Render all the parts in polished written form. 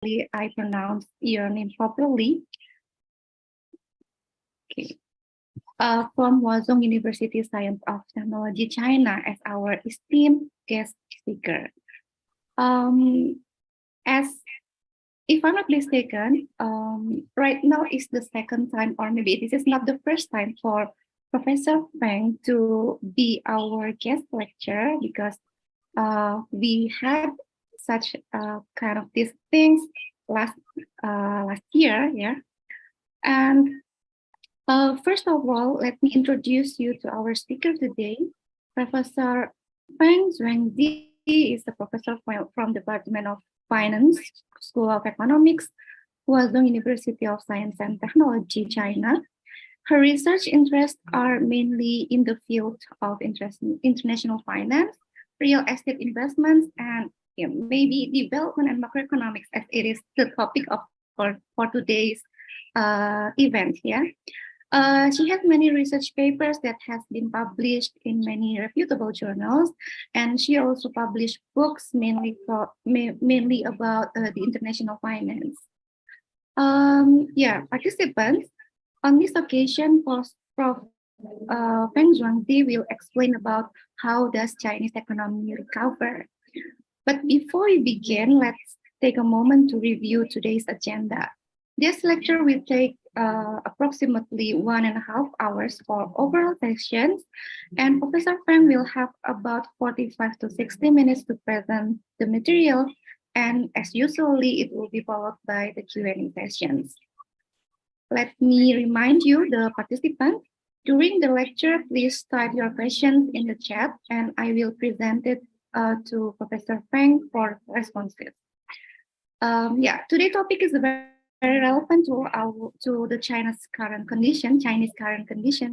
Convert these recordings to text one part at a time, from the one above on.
I pronounce your name properly. Okay. From Huazhong University Science of Technology, China, as our esteemed guest speaker. As if I'm not mistaken, right now is the second time, or maybe this is not the first time for Professor Feng to be our guest lecturer, because we had such kind of these things last year, yeah. And first of all, let me introduce you to our speaker today. Professor Feng Zhuangzi is a professor from Department of Finance, School of Economics, Huazhong University of Science and Technology, China. Her research interests are mainly in the field of international finance, real estate investments, and maybe development and macroeconomics, as it is the topic of for today's event here. She has many research papers that has been published in many reputable journals, and she also published books mainly about the international finance. Participants, on this occasion, Prof. Feng Zhuangzi will explain about how does Chinese economy recover. But before we begin, let's take a moment to review today's agenda. This lecture will take approximately 1.5 hours for overall sessions, and Professor Feng will have about 45 to 60 minutes to present the material, and as usually, it will be followed by the Q&A sessions. Let me remind you, the participants, during the lecture, please type your questions in the chat, and I will present it to Professor Feng for responses. Today's topic is very relevant to the Chinese current condition,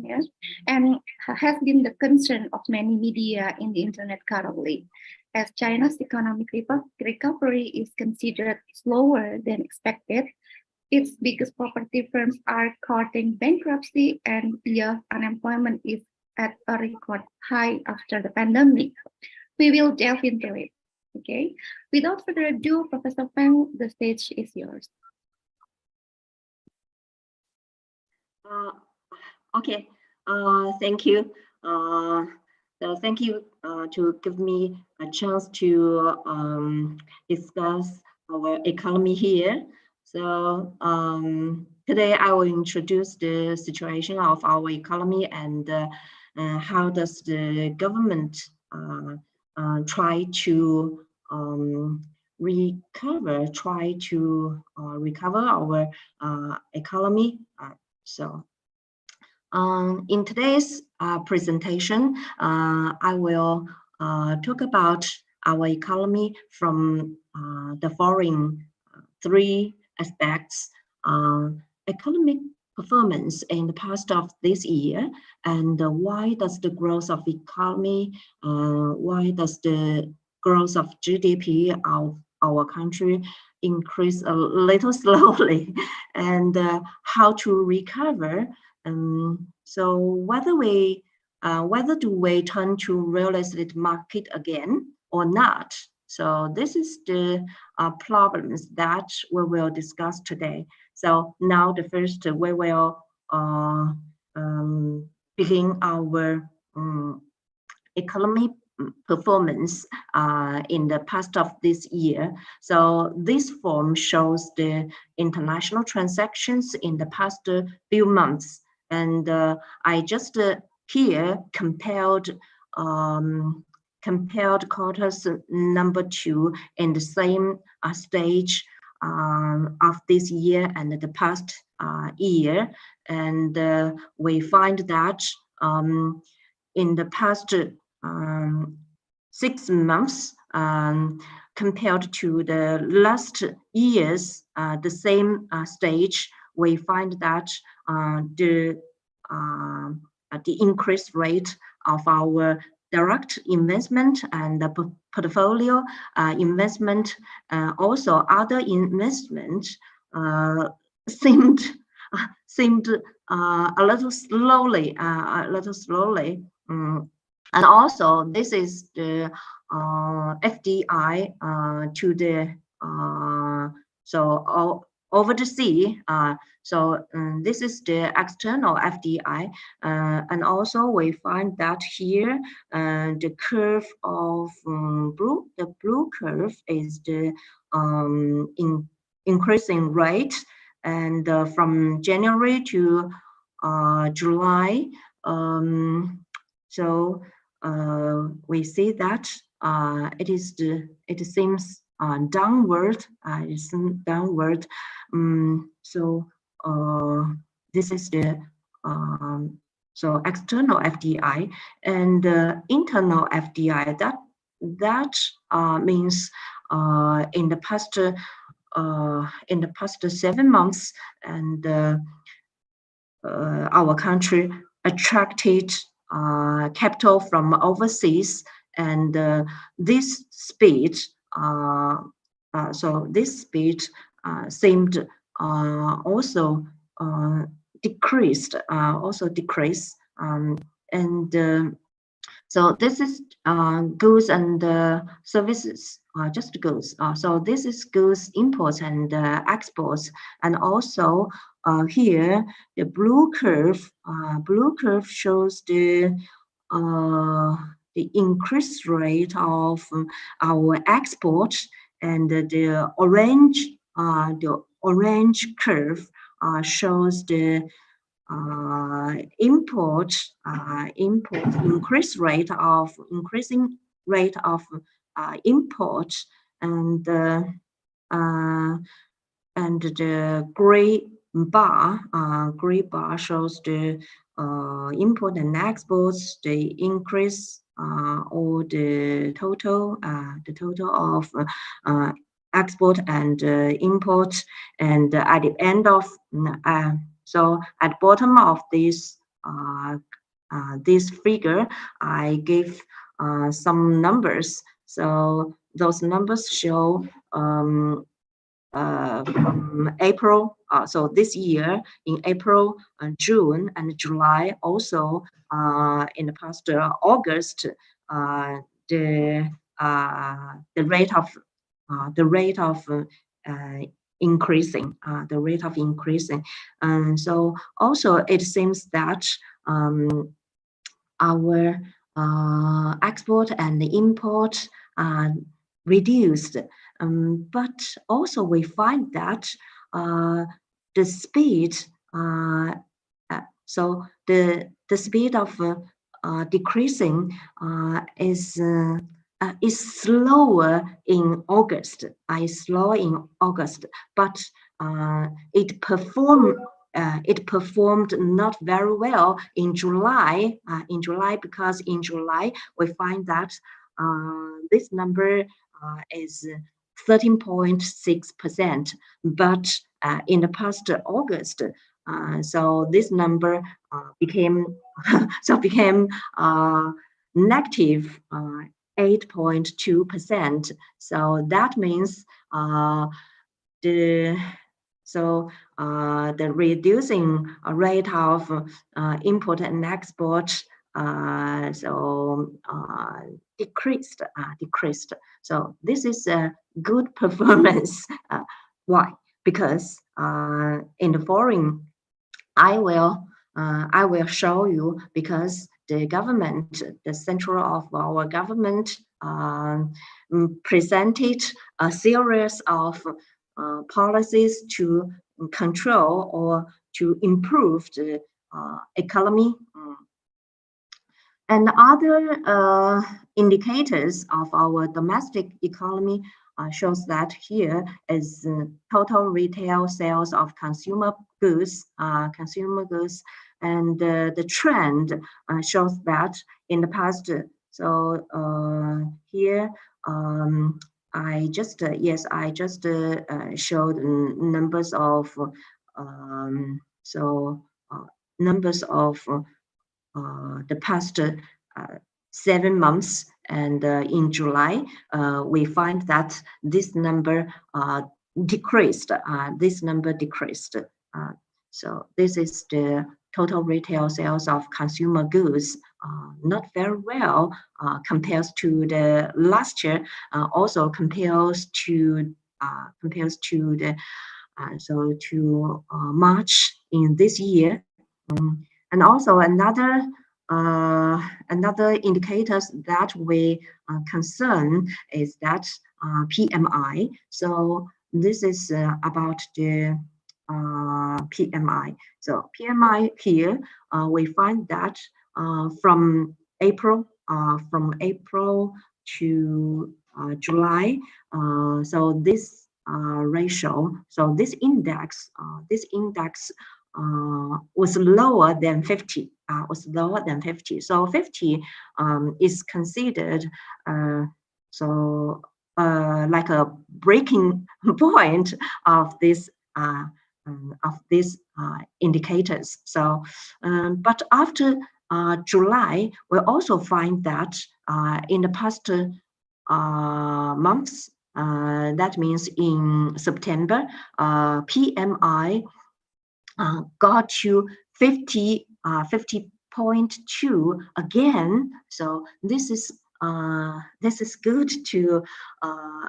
yes, and has been the concern of many media in the internet currently, as China's economic recovery is considered slower than expected. Its biggest property firms are courting bankruptcy, and unemployment is at a record high after the pandemic. We will delve into it. Okay. Without further ado, Professor Feng, the stage is yours. Okay. Thank you. Thank you to give me a chance to discuss our economy here. So today I will introduce the situation of our economy and how does the government try to recover our economy. In today's presentation, I will talk about our economy from the following three aspects: economic performance in the past of this year, and why does the growth of economy, why does the growth of GDP of our country increase a little slowly, and how to recover. So whether do we turn to real estate market again or not? So this is the problems that we will discuss today. So now the first we will begin our economy performance in the past of this year. So this form shows the international transactions in the past few months. And I just here compared quarters number 2 in the same stage of this year and the past year, and we find that in the past 6 months, compared to the last year's the same stage, we find that the increased rate of our direct investment and the portfolio investment, also other investment, seemed a little slowly, and also this is the FDI so over the sea. This is the external FDI, and also we find that here the curve of the blue curve is the increasing rate, and from January to July. We see that it seems downward. It's downward. This is the external FDI, and internal FDI. That means in the past 7 months, and our country attracted capital from overseas, and this speed seemed also decreased, so this is goods and services, just goods. So this is goods imports and exports, and also here the blue curve shows the increased rate of our export, and the orange curve shows the increasing rate of import, and the gray bar shows the import and exports, the increase or the total of export and import, and at the end of so at the bottom of this figure, I give some numbers. So those numbers show from April. So this year in April, June, and July. Also in the past August, the rate of increasing, and so also it seems that our export and import reduced, but also we find that the speed, so the speed of decreasing is slower in August. But it performed not very well in July. Because in July we find that this number is 13.6%, but in the past August, so this number became negative 8.2%. So that means the reducing rate of import and export decreased. So this is a good performance. Why? Because in the following, I will show you, because the government, the central of our government, presented a series of policies to control or to improve the economy. And other indicators of our domestic economy shows that here is total retail sales of consumer goods, and the trend shows that in the past. So here I just showed numbers of the past 7 months, and in July we find that this number decreased. So this is the total retail sales of consumer goods, not very well compares to the last year, also compares to compares to the March in this year. And also another indicators that we concern is that PMI. So this is about the PMI. So PMI here, we find that from April to July. So this ratio, so this index was lower than 50. So 50 is considered like a breaking point of this indicators. So, but after July, we also find that in the past months, that means in September, PMI got to 50.2 again. So this is good to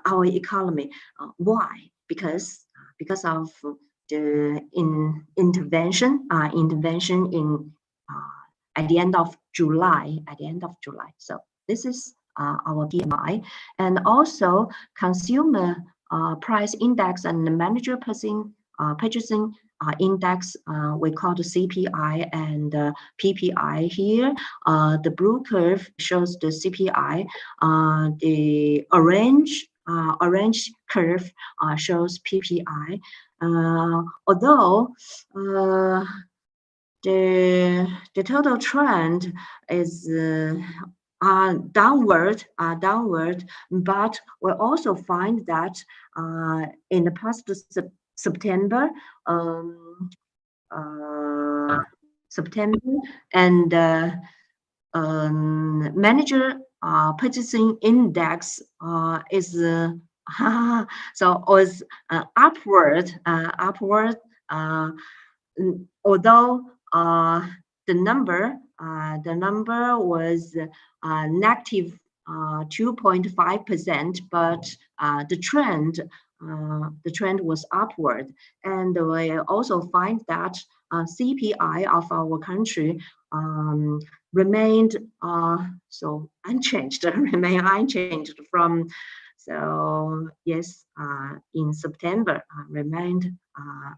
our economy. Why? Because of the intervention in at the end of July. So this is our PMI, and also consumer price index and the manager purchasing index, we call the CPI and PPI here. The blue curve shows the CPI. The orange curve shows PPI. Although the total trend is downward, but we also find that in the past September and manager purchasing index is so was upward, although the number was negative 2.5%, but the trend was upward. And we also find that CPI of our country remained so unchanged, from, so yes, in September remained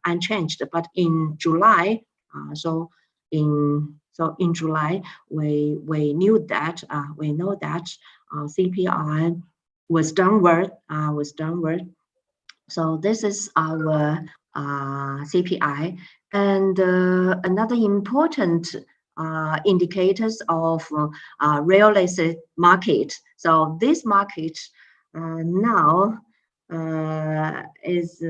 unchanged, but in July, so in July we know that CPI was downward. So this is our CPI, and another important indicators of real estate market. So this market now is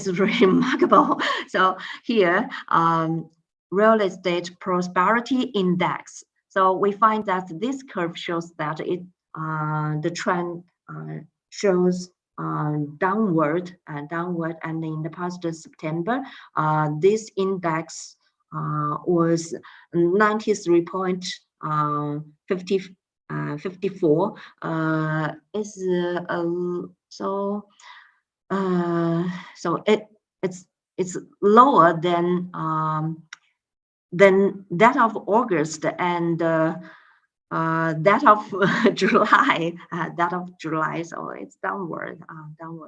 remarkable. So here, real estate prosperity index. So we find that this curve shows that the trend shows downward, and in the past September, this index was 93.54. Is so it's lower than that of August and that of July. So it's downward.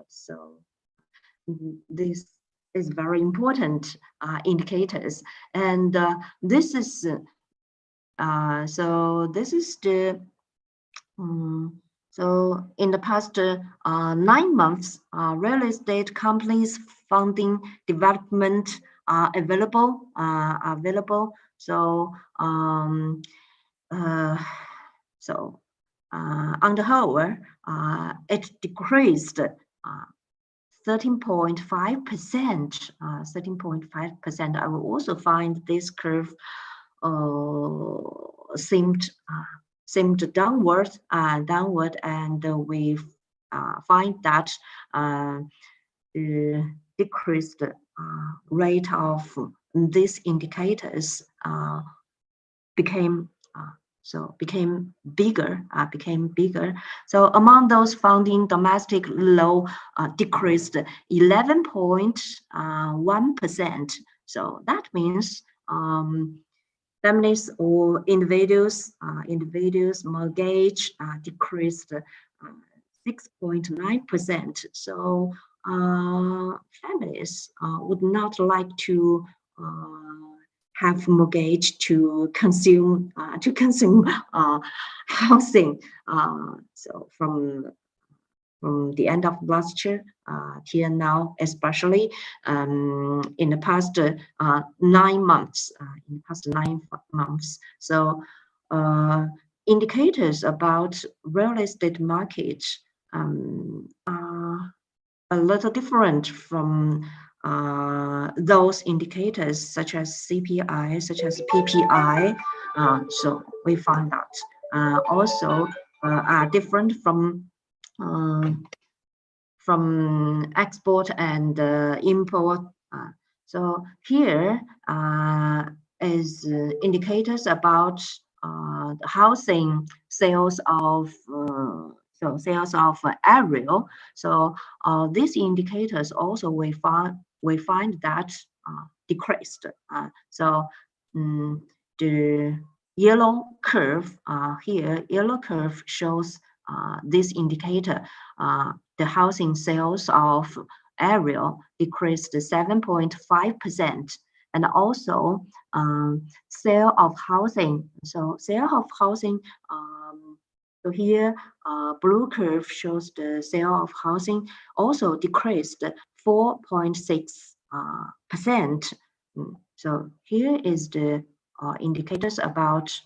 So this is very important indicators, and this is so this is the so in the past 9 months, real estate companies funding development are available. So on the whole, it decreased 13.5%. 13.5%. I will also find this curve seemed downward, and we find that the decreased rate of these indicators became so became bigger. So among those founding domestic loan decreased 11.1%. So that means families or individuals mortgage decreased 6.9%. So families would not like to have mortgage to consume housing. So from the end of last year till now, especially in the past 9 months. So indicators about real estate market are a little different from those indicators such as CPI, such as PPI. So we find that also are different from export and import. So here is indicators about the housing sales of area. So these indicators also we find that decreased. So the yellow curve here, yellow curve shows this indicator. The housing sales of area decreased 7.5%, and also sale of housing. So sale of housing. So here, blue curve shows the sale of housing also decreased 4.6%. So here is the indicators about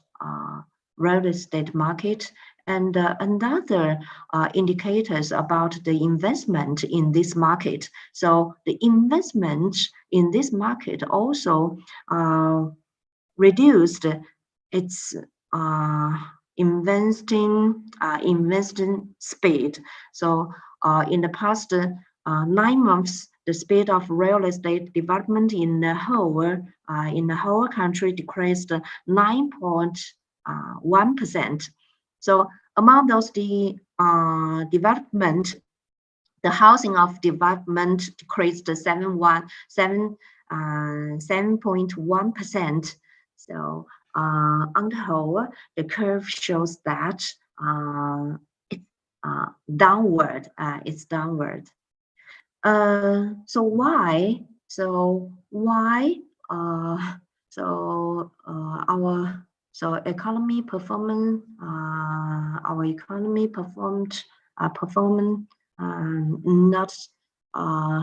real estate market, and another indicators about the investment in this market. So the investment in this market also reduced its investing speed. So in the past 9 months, the speed of real estate development in the whole country decreased 9.1%. So among those development, the housing of development decreased 7.1%. So on the whole, the curve shows that it's downward. It's downward. So why? Our economy performance. Our economy performed not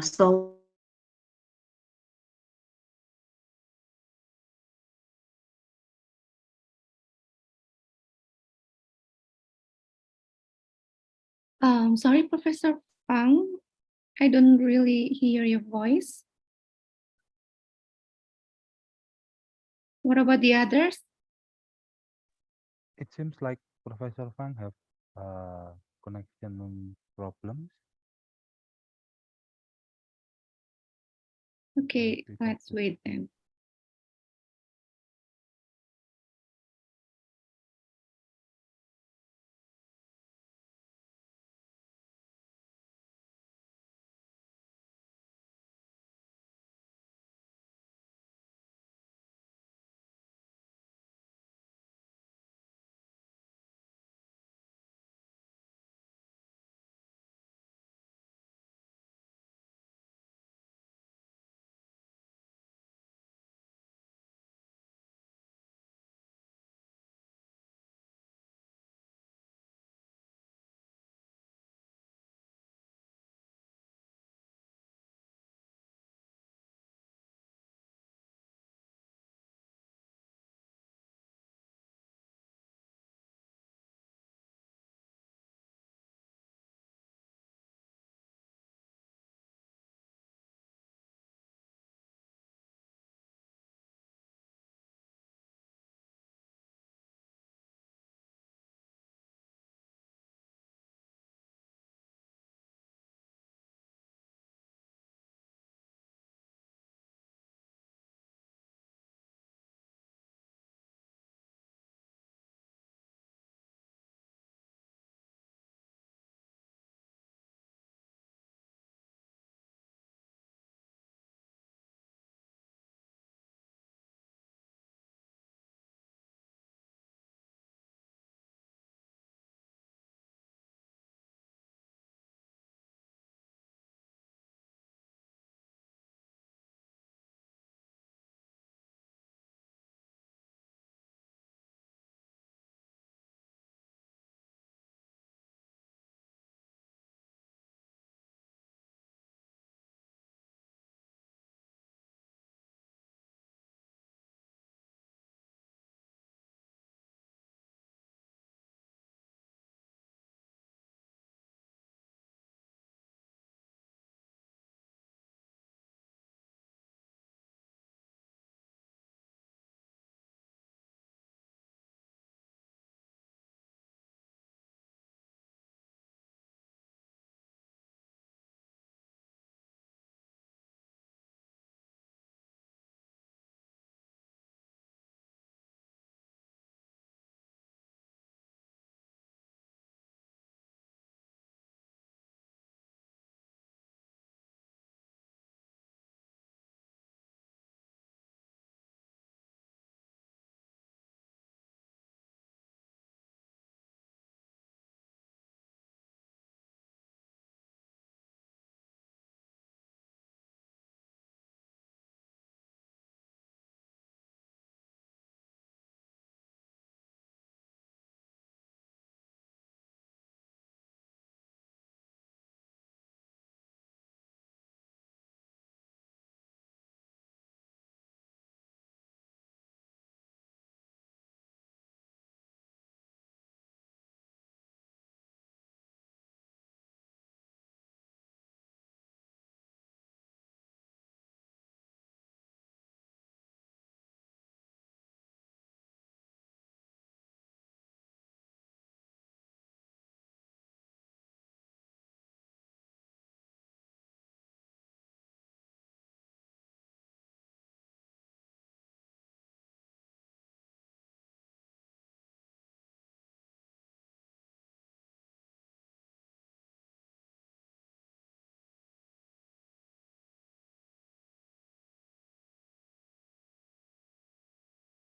so. Sorry, Professor Fang, I don't really hear your voice. What about the others? It seems like Professor Fang have connection problems. Okay, let's wait then.